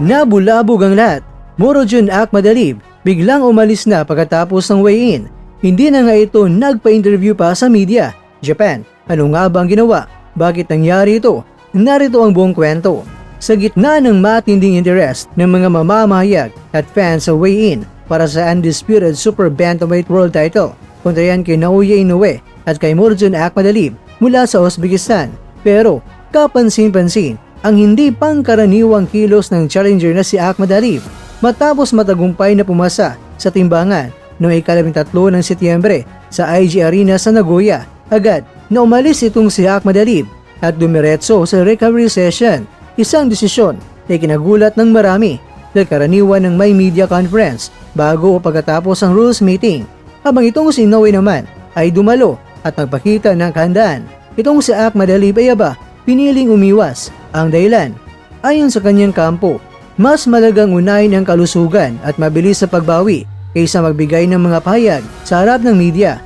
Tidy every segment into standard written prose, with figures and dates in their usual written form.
Nabulabog ang lahat. Morojun Akmadalib biglang umalis na pagkatapos ng weigh-in. Hindi na nga ito nagpa-interview pa sa media. Japan, ano nga ba ang ginawa? Bakit nangyari ito? Narito ang buong kwento. Sa gitna ng matinding interest ng mga mamamahayag at fans sa weigh-in para sa undisputed super bantamweight world title, kontrayan kay Naoya Inoue at kay Morojun Akmadalib mula sa Uzbekistan. Pero kapansin-pansin ang hindi pangkaraniwang kilos ng challenger na si Akmadalib matapos matagumpay na pumasa sa timbangan noong ika-13 ng Setyembre sa IG Arena sa Nagoya. Agad na umalis itong si Akmadalib at dumiretso sa recovery session, isang desisyon na kinagulat ng marami dahil karaniwan ng may media conference bago o pagkatapos ang rules meeting. Habang itong si Inoue naman ay dumalo at nagpakita ng kahandaan. Itong si Akmadalib ay piniling umiwas. Ang dahilan, ayon sa kanyang kampo, mas malagang unahin ang kalusugan at mabilis sa pagbawi kaysa magbigay ng mga pahayag sa harap ng media.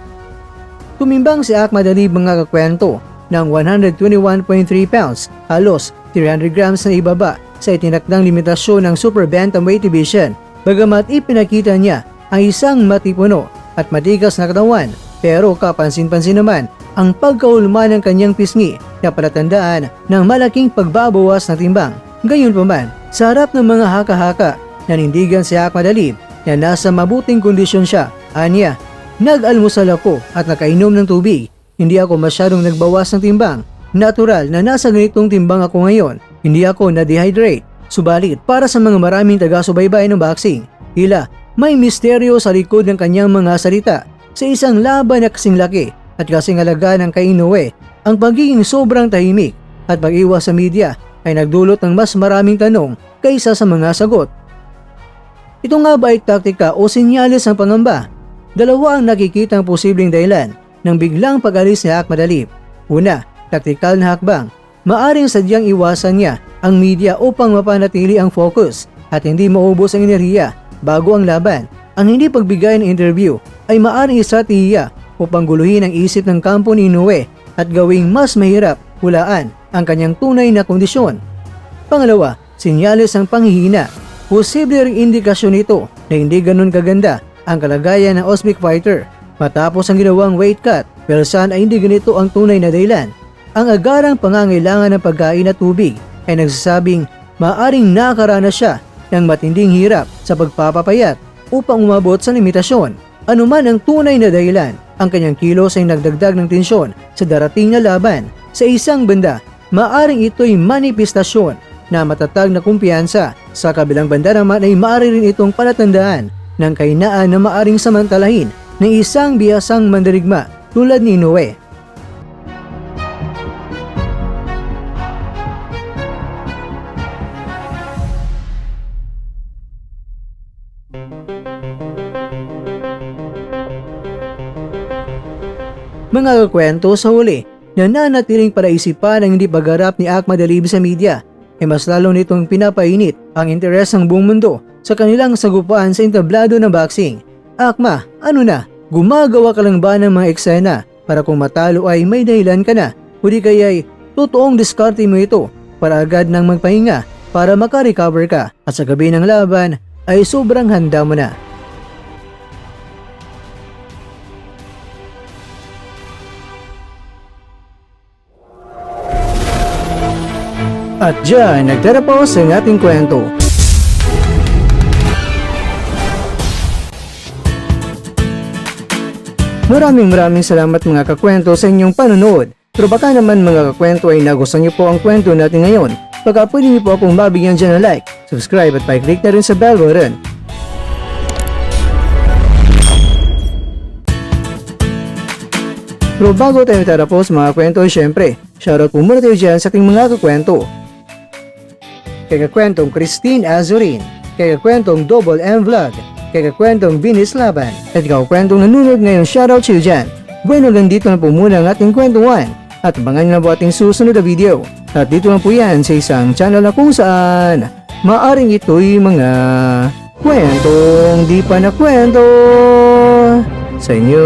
Tumimbang si Akmadalib mga kakwento ng 121.3 pounds, halos 300 grams na ibaba sa itinakdang limitasyon ng Super Bantamweight Division, bagamat ipinakita niya ang isang matipuno at matigas na katawan. Pero kapansin-pansin naman ang pagkaulma ng kanyang pisngi na palatandaan ng malaking pagbabawas ng timbang. Gayunpaman, sa harap ng mga haka-haka, nanindigan si Akmadalib na nasa mabuting kondisyon siya. Anya, nag-almusal ako at nakainom ng tubig. Hindi ako masyadong nagbawas ng timbang. Natural na nasa ganitong timbang ako ngayon. Hindi ako na-dehydrate. Subalit, para sa mga maraming taga-subaybay ng boxing, tila may misteryo sa likod ng kanyang mga salita. Sa isang laban na kasing laki at kasing halaga ng kay Inoue, ang pagiging sobrang tahimik at pag-iwas sa media ay nagdulot ng mas maraming tanong kaysa sa mga sagot. Ito nga ba ay taktika o senyales ng pangamba? Dalawa ang nakikitang posibleng dahilan ng biglang pag-alis ni Akmadalib. Una, taktikal na hakbang. Maaring sadyang iwasan niya ang media upang mapanatili ang focus at hindi maubos ang enerhiya bago ang laban. Ang hindi pagbigay ng interview ay maaring estratehiya upang guluhin ang isip ng kampo ni Inoue at gawing mas mahirap hulaan ang kanyang tunay na kondisyon. Pangalawa, senyales ng panghihina. Posible ring indikasyon ito na hindi ganun kaganda ang kalagayan ng Uzbek fighter matapos ang ginawang weight cut, pero saan ay hindi ganito ang tunay na dahilan. Ang agarang pangangailangan ng pagkain at tubig ay nagsasabing maaring nakaranas siya ng matinding hirap sa pagpapapayat upang umabot sa limitasyon. Anuman ang tunay na dahilan, ang kanyang kilos ay nagdagdag ng tensyon sa darating na laban. Sa isang banda, maaring ito'y manifestasyon na matatag na kumpiyansa. Sa kabilang banda naman ay maaari rin itong palatandaan ng kahinaan na maaring samantalahin ng isang bihasang mandirigma tulad ni Inoue. Mga kakwento, sa huli, nananatiling palaisipan ang hindi pagharap ni Akmadalib sa media ay mas lalo nitong pinapainit ang interes ng buong mundo sa kanilang sagupaan sa entablado ng boxing. Akma, ano na? Gumagawa ka lang ba ng mga eksena para kung matalo ay may dahilan ka na? O di kaya'y totoong diskarte mo ito para agad nang magpahinga para makarecover ka at sa gabi ng laban ay sobrang handa mo na. At dyan, nagtatapos ang ating kwento. Maraming salamat mga kakwento sa inyong panonood. Pero baka naman mga kakwento ay nagustuhan niyo po ang kwento natin ngayon. Baka pwede niyo po akong mabigyan dyan ng like, subscribe at pa-click na rin sa bell button. Pero bago tayo tatapos mga kwento, syempre, shoutout po muna tayo dyan sa ating mga kakwento. Kay kakwentong Christine Azurin, kay kakwentong Double M Vlog, kay kakwentong Binis Laban, at kakwentong nanonood ngayon, shoutout siya dyan. Bueno, dito na po muna ang ating kwentuhan at abangan nyo na po ating susunod na video. At dito na po yan sa isang channel na kung saan maaring ito'y mga kwentong di pa na kwento sa inyo.